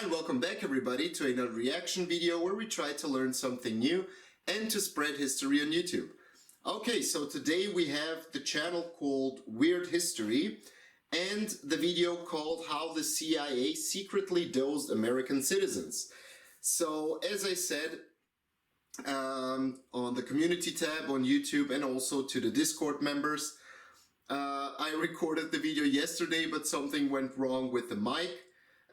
And welcome back everybody to another reaction video where we try to learn something new and to spread history on YouTube. Okay, so today we have the channel called Weird History and the video called How the CIA Secretly Dosed American Citizens. So as I said, on the community tab on YouTube and also to the Discord members, I recorded the video yesterday but something went wrong with the mic.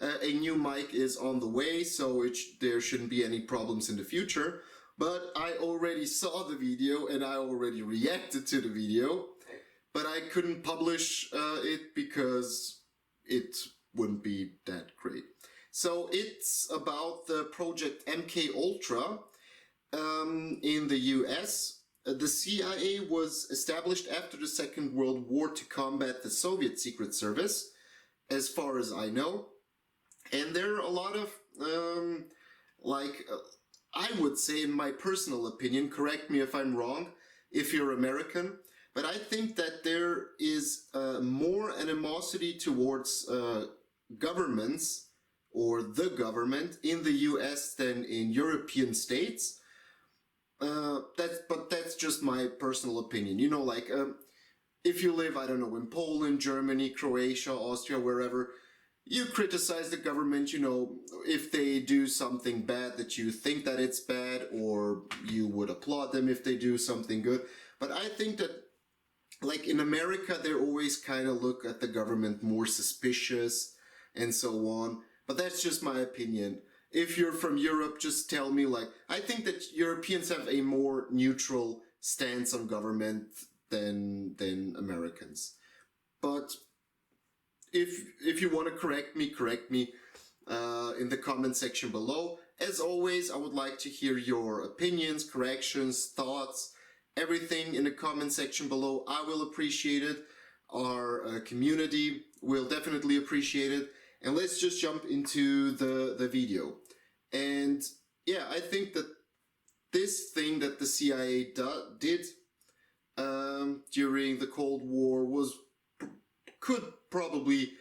A new mic is on the way, so there shouldn't be any problems in the future. But I already saw the video and I already reacted to the video. But I couldn't publish it because it wouldn't be that great. So it's about the project Mkultra in the US. The CIA was established after the Second World War to combat the Soviet Secret Service, as far as I know. And there are a lot of, I would say in my personal opinion, correct me if I'm wrong, if you're American, but I think that there is more animosity towards governments or the government in the US than in European states. But that's just my personal opinion. You know, if you live, I don't know, in Poland, Germany, Croatia, Austria, wherever, you criticize the government, you know, if they do something bad that you think that it's bad, or you would applaud them if they do something good. But I think that, like in America, they always kind of look at the government more suspicious and so on. But that's just my opinion. If you're from Europe, just tell me, I think that Europeans have a more neutral stance on government than Americans. But if you want to correct me in the comment section below. As always, I would like to hear your opinions, corrections, thoughts, everything in the comment section below. I will appreciate it. Our community will definitely appreciate it. And let's just jump into the video. And yeah, I think that this thing that the CIA did during the Cold War could probably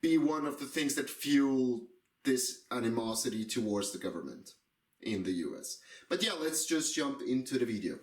be one of the things that fuel this animosity towards the government in the US. But yeah, let's just jump into the video.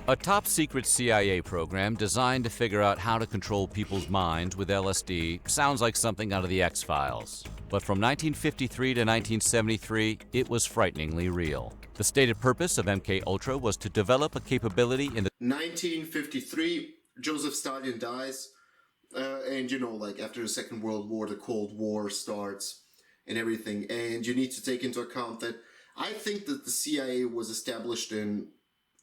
A top-secret CIA program designed to figure out how to control people's minds with LSD sounds like something out of the X-Files. But from 1953 to 1973, it was frighteningly real. The stated purpose of Mkultra was to develop a capability in the 1953, Joseph Stalin dies, and you know, after the Second World War, the Cold War starts and everything. And you need to take into account that I think that the CIA was established in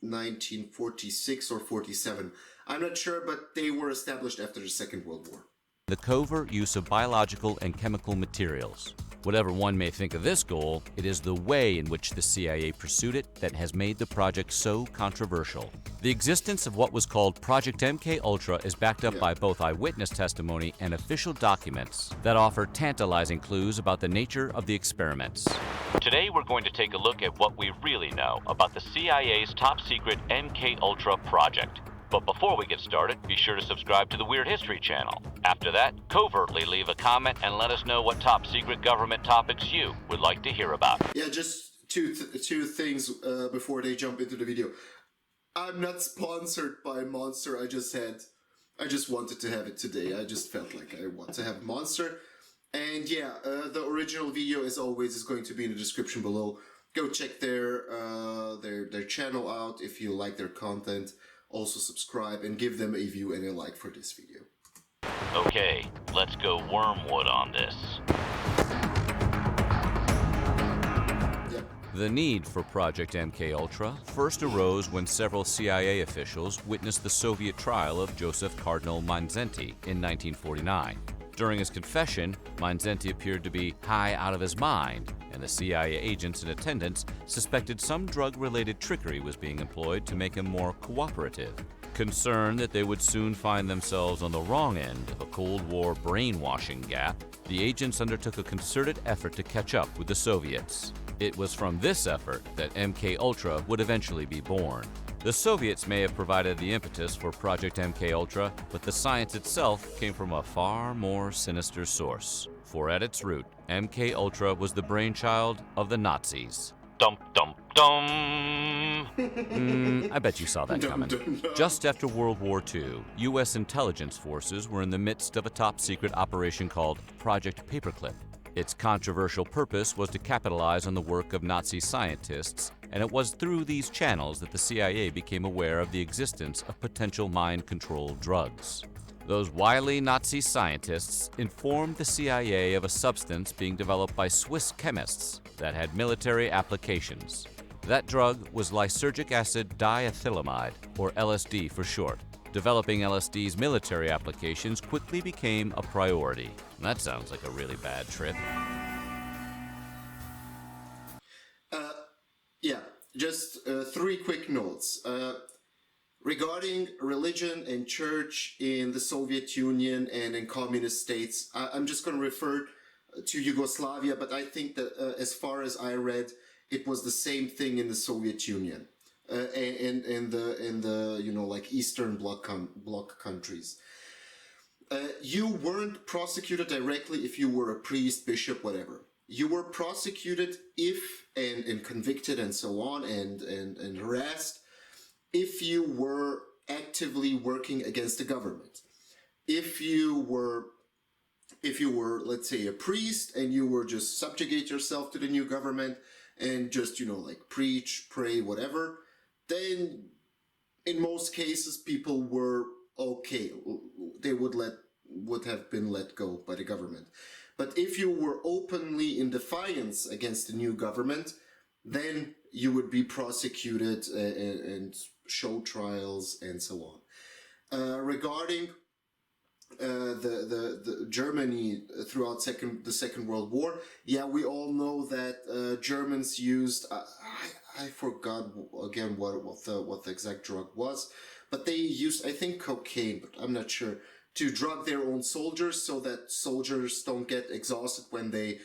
1946 or 47. I'm not sure, but they were established after the Second World War. The covert use of biological and chemical materials. Whatever one may think of this goal, it is the way in which the CIA pursued it that has made the project so controversial. The existence of what was called Project Mkultra is backed up by both eyewitness testimony and official documents that offer tantalizing clues about the nature of the experiments. Today we're going to take a look at what we really know about the CIA's top-secret Mkultra project. But before we get started, be sure to subscribe to the Weird History channel. After that, covertly leave a comment and let us know what top-secret government topics you would like to hear about. Yeah, just two things before they jump into the video. I'm not sponsored by Monster. I just wanted to have it today. I just felt like I want to have Monster. And yeah, the original video, as always, is going to be in the description below. Go check their channel out if you like their content. Also subscribe and give them a view and a like for this video. Okay, let's go wormwood on this. Yep. The need for Project Mkultra first arose when several CIA officials witnessed the Soviet trial of Joseph Cardinal Mindszenty in 1949. During his confession, Mindszenty appeared to be high out of his mind, and the CIA agents in attendance suspected some drug-related trickery was being employed to make him more cooperative. Concerned that they would soon find themselves on the wrong end of a Cold War brainwashing gap, the agents undertook a concerted effort to catch up with the Soviets. It was from this effort that MKUltra would eventually be born. The Soviets may have provided the impetus for Project MKUltra, but the science itself came from a far more sinister source. For at its root, MKUltra was the brainchild of the Nazis. Dum dum dum! I bet you saw that coming. Just after World War II, U.S. intelligence forces were in the midst of a top-secret operation called Project Paperclip. Its controversial purpose was to capitalize on the work of Nazi scientists, and it was through these channels that the CIA became aware of the existence of potential mind-control drugs. Those wily Nazi scientists informed the CIA of a substance being developed by Swiss chemists that had military applications. That drug was lysergic acid diethylamide, or LSD for short. Developing LSD's military applications quickly became a priority. That sounds like a really bad trip. Yeah, just 3 quick notes. Regarding religion and church in the Soviet Union and in communist states, I'm just going to refer to Yugoslavia, but I think that as far as I read, it was the same thing in the Soviet Union and the you know, like Eastern Bloc countries. You weren't prosecuted directly if you were a priest, bishop, whatever. You were prosecuted if and convicted and so on and harassed if you were actively working against the government. If you were, let's say, a priest and you were just subjugate yourself to the new government and just, you know, like preach, pray, whatever, then in most cases people were okay. They would have been let go by the government. But if you were openly in defiance against the new government, then you would be prosecuted and show trials and so on. Regarding the Germany throughout the Second World War, yeah, we all know that Germans used I forgot again what the exact drug was, but they used, I think, cocaine, but I'm not sure, to drug their own soldiers so that soldiers don't get exhausted when they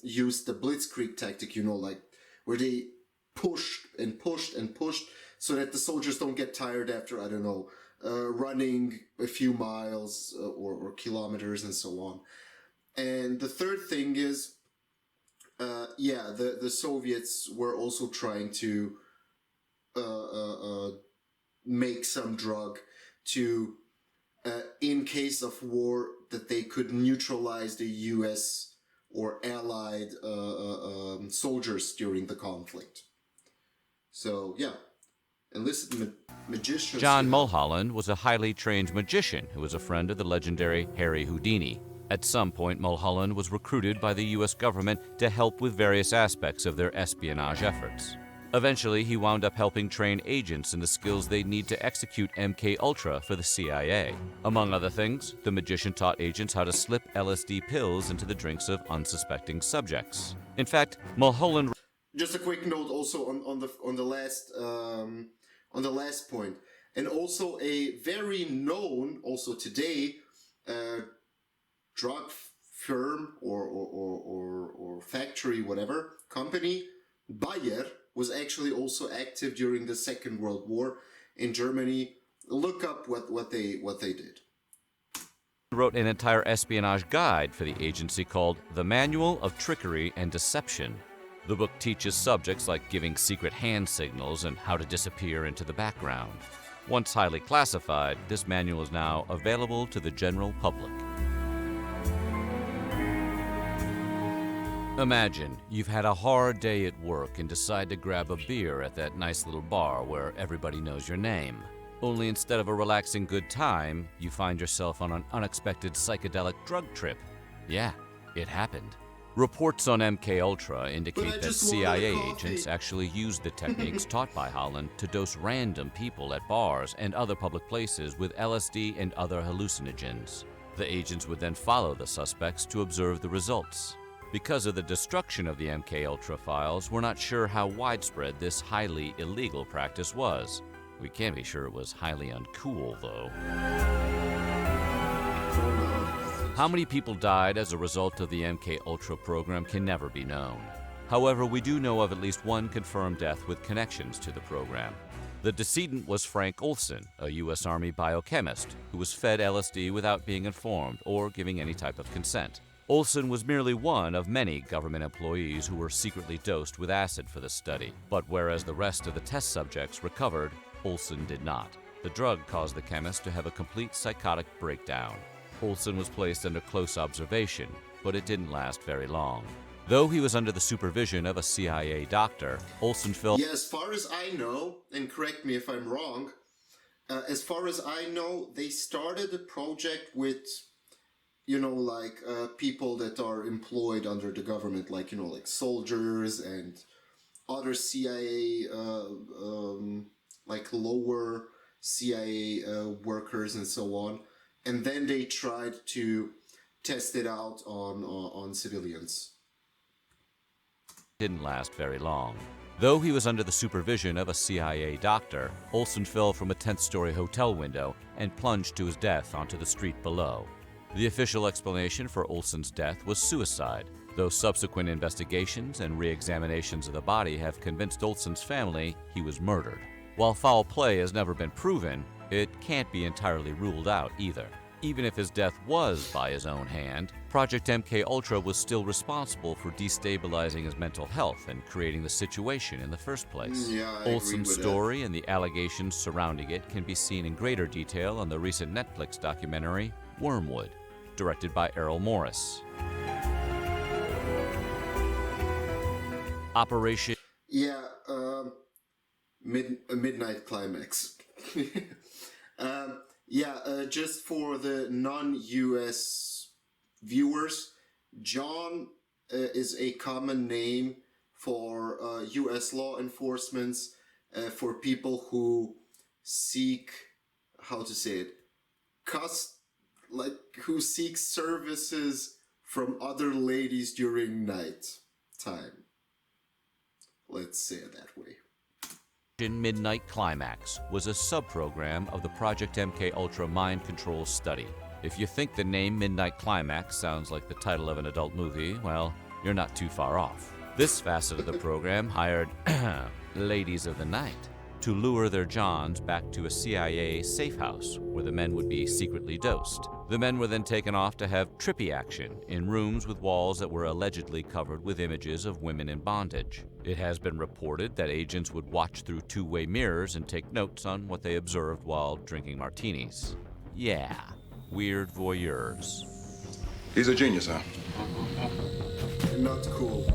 use the blitzkrieg tactic, you know, like where they pushed and pushed and pushed so that the soldiers don't get tired after, I don't know, running a few miles or kilometers and so on. And the third thing is, the Soviets were also trying to make some drug to, in case of war, that they could neutralize the US or allied soldiers during the conflict. So, yeah. Enlisted magicians. John Mulholland was a highly trained magician who was a friend of the legendary Harry Houdini. At some point, Mulholland was recruited by the U.S. government to help with various aspects of their espionage efforts. Eventually, he wound up helping train agents in the skills they'd need to execute MKUltra for the CIA. Among other things, the magician taught agents how to slip LSD pills into the drinks of unsuspecting subjects. In fact, Mulholland... Just a quick note also on the last point, and also a very known, also today, drug firm or factory, whatever, company, Bayer, was actually also active during the Second World War in Germany. Look up what they did. Wrote an entire espionage guide for the agency called The Manual of Trickery and Deception. The book teaches subjects like giving secret hand signals and how to disappear into the background. Once highly classified, this manual is now available to the general public. Imagine you've had a hard day at work and decide to grab a beer at that nice little bar where everybody knows your name. Only instead of a relaxing good time, you find yourself on an unexpected psychedelic drug trip. Yeah, it happened. Reports on MKUltra indicate that CIA agents actually used the techniques taught by Holland to dose random people at bars and other public places with LSD and other hallucinogens. The agents would then follow the suspects to observe the results. Because of the destruction of the MKUltra files, we're not sure how widespread this highly illegal practice was. We can be sure it was highly uncool, though. How many people died as a result of the MKUltra program can never be known. However, we do know of at least one confirmed death with connections to the program. The decedent was Frank Olsen, a U.S. Army biochemist who was fed LSD without being informed or giving any type of consent. Olsen was merely one of many government employees who were secretly dosed with acid for the study, but whereas the rest of the test subjects recovered, Olsen did not. The drug caused the chemist to have a complete psychotic breakdown. Olsen was placed under close observation, but it didn't last very long. Though he was under the supervision of a CIA doctor, Olsen fell... Yeah, as far as I know, and correct me if I'm wrong, as far as I know, they started the project with, people that are employed under the government, like soldiers and other CIA, lower CIA workers and so on. And then they tried to test it out on civilians. Didn't last very long. Though he was under the supervision of a CIA doctor, Olsen fell from a 10th-story hotel window and plunged to his death onto the street below. The official explanation for Olsen's death was suicide, though subsequent investigations and re-examinations of the body have convinced Olsen's family he was murdered. While foul play has never been proven, it can't be entirely ruled out either. Even if his death was by his own hand, Project Mkultra was still responsible for destabilizing his mental health and creating the situation in the first place. Olsen's story and the allegations surrounding it can be seen in greater detail on the recent Netflix documentary, Wormwood, directed by Errol Morris. Operation... Midnight Climax. Just for the non-US viewers, John is a common name for US law enforcement for people who seek, who seek services from other ladies during night time. Let's say it that way. Midnight Climax was a sub-program of the Project Mkultra mind control study. If you think the name Midnight Climax sounds like the title of an adult movie, well, you're not too far off. This facet of the program hired ladies of the night to lure their Johns back to a CIA safe house where the men would be secretly dosed. The men were then taken off to have trippy action in rooms with walls that were allegedly covered with images of women in bondage. It has been reported that agents would watch through two-way mirrors and take notes on what they observed while drinking martinis. Yeah, weird voyeurs. He's a genius, huh? Not cool.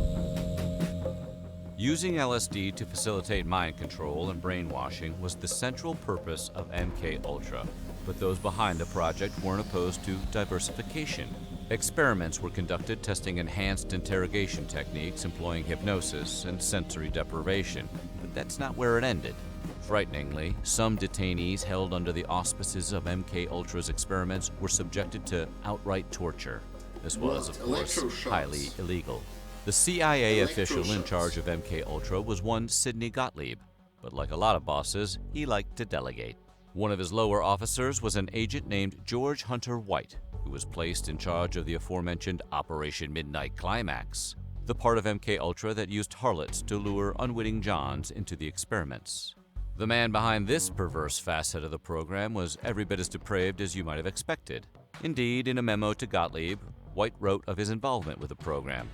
Using LSD to facilitate mind control and brainwashing was the central purpose of Mkultra, but those behind the project weren't opposed to diversification. Experiments were conducted testing enhanced interrogation techniques employing hypnosis and sensory deprivation, but that's not where it ended. Frighteningly, some detainees held under the auspices of Mkultra's experiments were subjected to outright torture. This was, of course, highly illegal. The CIA official in charge of Mkultra was one Sidney Gottlieb, but like a lot of bosses, he liked to delegate. One of his lower officers was an agent named George Hunter White, who was placed in charge of the aforementioned Operation Midnight Climax, the part of Mkultra that used harlots to lure unwitting Johns into the experiments. The man behind this perverse facet of the program was every bit as depraved as you might have expected. Indeed, in a memo to Gottlieb, White wrote of his involvement with the program.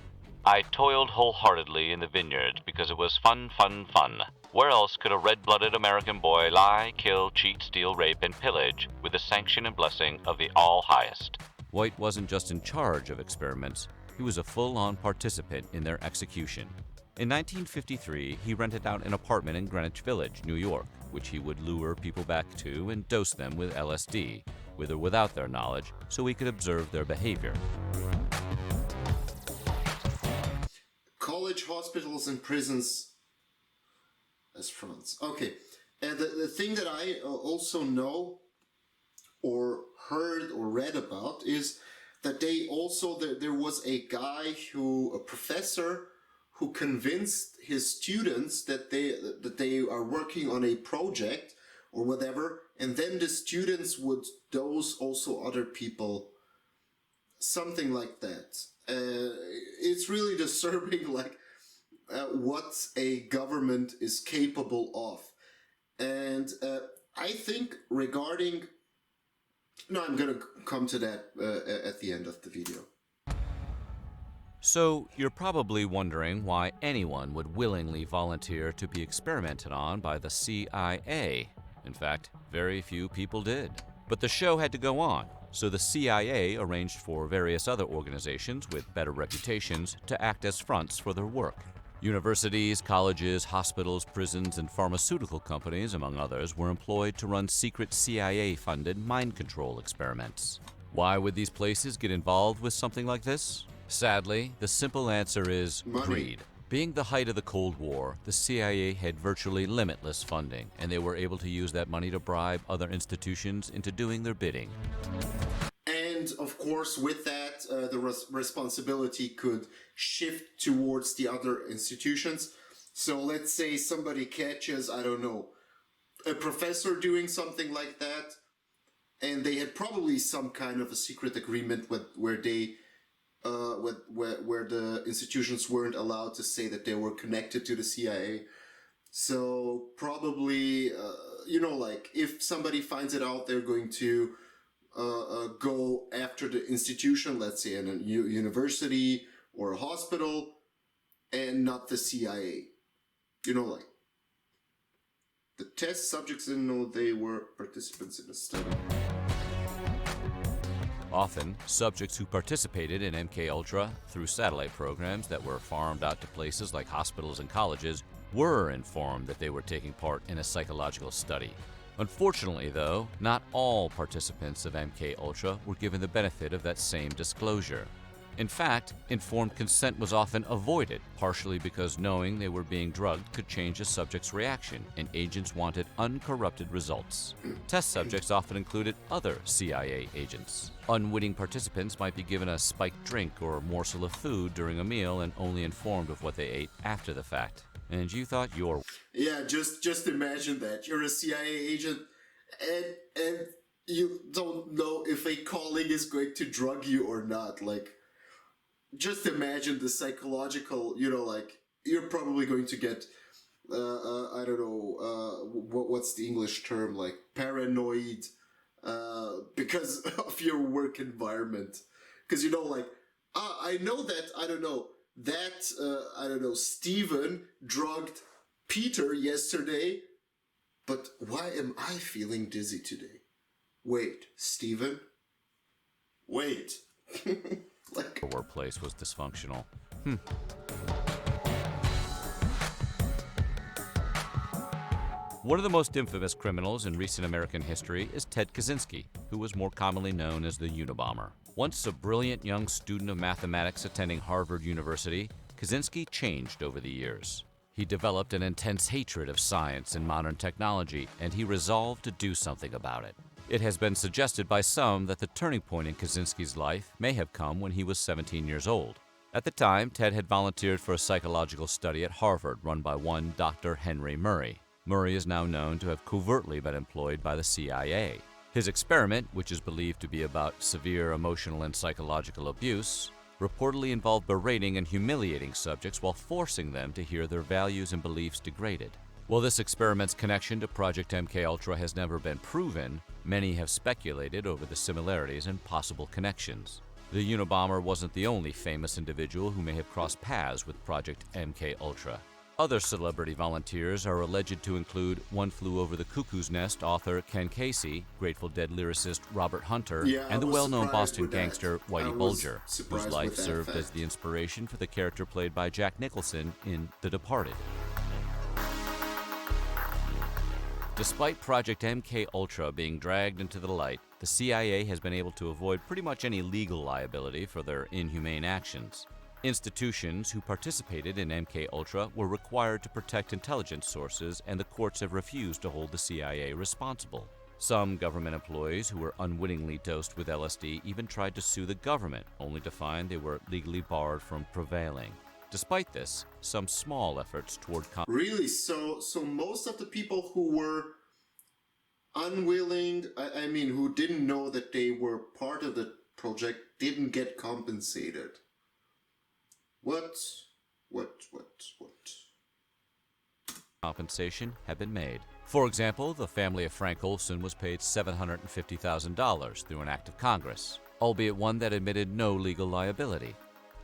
I toiled wholeheartedly in the vineyards because it was fun, fun, fun. Where else could a red-blooded American boy lie, kill, cheat, steal, rape, and pillage with the sanction and blessing of the All-Highest? White wasn't just in charge of experiments, he was a full-on participant in their execution. In 1953, he rented out an apartment in Greenwich Village, New York, which he would lure people back to and dose them with LSD, with or without their knowledge, so he could observe their behavior. College, hospitals, and prisons as fronts. Okay, and the thing that I also know or heard or read about is that there was a guy a professor who convinced his students that they are working on a project or whatever, and then the students would dose also other people, something like that. It's really disturbing, what a government is capable of. And I think regarding... No, I'm going to come to that at the end of the video. So, you're probably wondering why anyone would willingly volunteer to be experimented on by the CIA. In fact, very few people did. But the show had to go on, so the CIA arranged for various other organizations with better reputations to act as fronts for their work. Universities, colleges, hospitals, prisons, and pharmaceutical companies, among others, were employed to run secret CIA-funded mind control experiments. Why would these places get involved with something like this? Sadly, the simple answer is greed. Being the height of the Cold War, the CIA had virtually limitless funding, and they were able to use that money to bribe other institutions into doing their bidding. And of course, with that, the responsibility could shift towards the other institutions. So let's say somebody catches, I don't know, a professor doing something like that, and they had probably some kind of a secret agreement where they, where the institutions weren't allowed to say that they were connected to the CIA. So probably, you know, like if somebody finds it out, they're going to go after the institution, let's say in a university or a hospital, and not the CIA. You know, like the test subjects didn't know they were participants in a study. Often, subjects who participated in MKUltra through satellite programs that were farmed out to places like hospitals and colleges were informed that they were taking part in a psychological study. Unfortunately, though, not all participants of MKUltra were given the benefit of that same disclosure. In fact, informed consent was often avoided, partially because knowing they were being drugged could change a subject's reaction, and agents wanted uncorrupted results. Test subjects often included other CIA agents. Unwitting participants might be given a spiked drink or a morsel of food during a meal and only informed of what they ate after the fact. And you thought your... Yeah, just imagine that. You're a CIA agent and you don't know if a colleague is going to drug you or not. Like, just imagine the psychological, you know, like, you're probably going to get, I don't know, what's the English term, like, paranoid, because of your work environment. Because, you know, like, I know that, I don't know, Steven drugged Peter yesterday, but why am I feeling dizzy today? Wait, Steven? Wait. Like, The workplace was dysfunctional. One of the most infamous criminals in recent American history is Ted Kaczynski, who was more commonly known as the Unabomber. Once a brilliant young student of mathematics attending Harvard University, Kaczynski changed over the years. He developed an intense hatred of science and modern technology, and he resolved to do something about it. It has been suggested by some that the turning point in Kaczynski's life may have come when he was 17 years old. At the time, Ted had volunteered for a psychological study at Harvard run by one Dr. Henry Murray. Murray is now known to have covertly been employed by the CIA. His experiment, which is believed to be about severe emotional and psychological abuse, reportedly involved berating and humiliating subjects while forcing them to hear their values and beliefs degraded. While this experiment's connection to Project MKUltra has never been proven, many have speculated over the similarities and possible connections. The Unabomber wasn't the only famous individual who may have crossed paths with Project MKUltra. Other celebrity volunteers are alleged to include One Flew Over the Cuckoo's Nest author Ken Casey, Grateful Dead lyricist Robert Hunter, and the well-known Boston gangster Whitey Bulger, whose life served as the inspiration for the character played by Jack Nicholson in The Departed. Despite Project MKUltra being dragged into the light, the CIA has been able to avoid pretty much any legal liability for their inhumane actions. Institutions who participated in MKUltra were required to protect intelligence sources, and the courts have refused to hold the CIA responsible. Some government employees who were unwittingly dosed with LSD even tried to sue the government, only to find they were legally barred from prevailing. Despite this, some small efforts toward... Really? So most of the people who were unwilling, I mean, who didn't know that they were part of the project, didn't get compensated. What? compensation have been made. For example, the family of Frank Olsen was paid $750,000 through an act of Congress, albeit one that admitted no legal liability.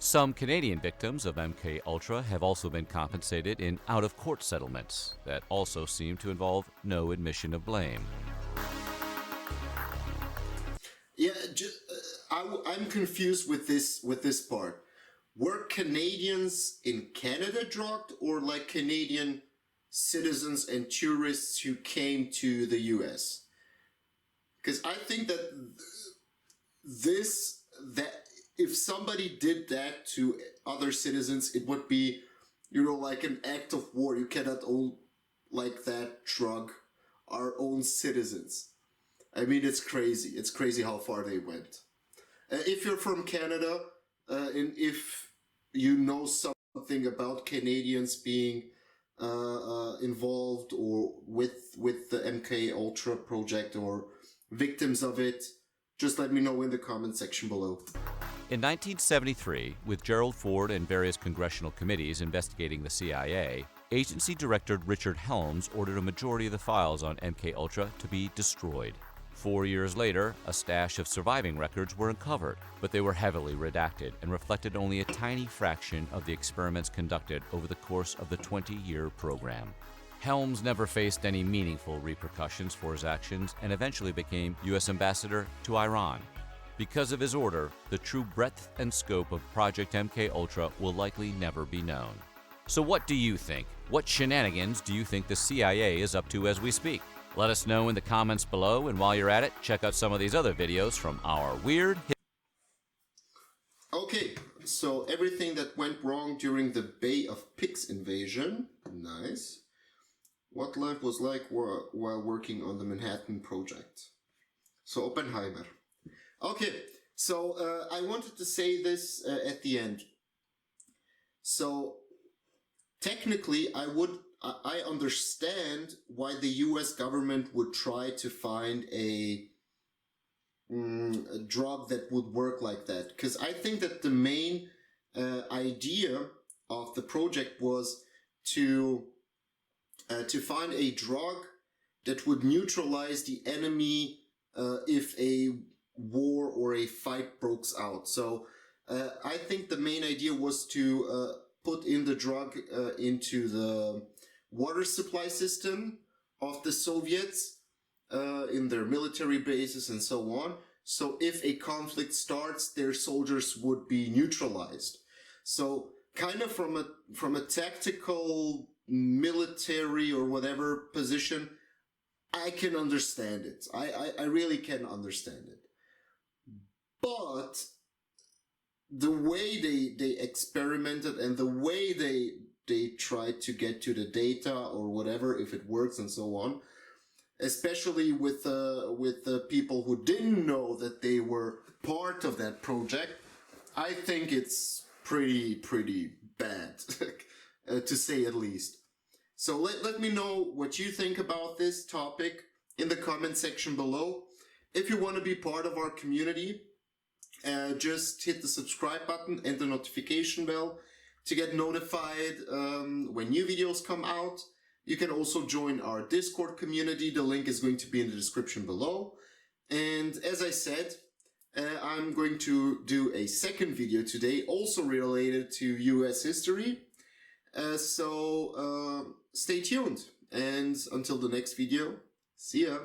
Some Canadian victims of Mkultra have also been compensated in out-of-court settlements that also seem to involve no admission of blame. Yeah, I'm confused with this part. Were Canadians in Canada drugged, or like Canadian citizens and tourists who came to the US? Because I think that if somebody did that to other citizens, it would be, like an act of war. You cannot like that drug our own citizens. I mean, it's crazy. It's crazy how far they went. If you're from Canada, and if you know something about Canadians being involved or with the Mkultra project or victims of it, just let me know in the comment section below. In 1973, with Gerald Ford and various congressional committees investigating the CIA, Agency Director Richard Helms ordered a majority of the files on Mkultra to be destroyed. 4 years later, a stash of surviving records were uncovered, but they were heavily redacted and reflected only a tiny fraction of the experiments conducted over the course of the 20-year program. Helms never faced any meaningful repercussions for his actions and eventually became U.S. Ambassador to Iran. Because of his order, the true breadth and scope of Project Mkultra will likely never be known. So what do you think? What shenanigans do you think the CIA is up to as we speak? Let us know in the comments below, and while you're at it, check out some of these other videos from our weird... Okay, so everything that went wrong during the Bay of Pigs invasion. Nice. What life was like while working on the Manhattan Project. So Oppenheimer. Okay, so I wanted to say this at the end. So technically, I understand why the US government would try to find a drug that would work like that. Because I think that the main idea of the project was to find a drug that would neutralize the enemy if a war or a fight breaks out. So I think the main idea was to put in the drug into the water supply system of the Soviets in their military bases and so on. So if a conflict starts, their soldiers would be neutralized. So kind of from a tactical military or whatever position, I can understand it. I really can understand it. But the way they experimented and the way they tried to get to the data or whatever, if it works and so on, especially with the people who didn't know that they were part of that project, I think it's pretty bad, to say at least. So let me know what you think about this topic in the comment section below. If you want to be part of our community, just hit the subscribe button and the notification bell to get notified when new videos come out. You can also join our Discord community. The link is going to be in the description below. And as I said, I'm going to do a second video today, also related to US history. So stay tuned. And until the next video, see ya.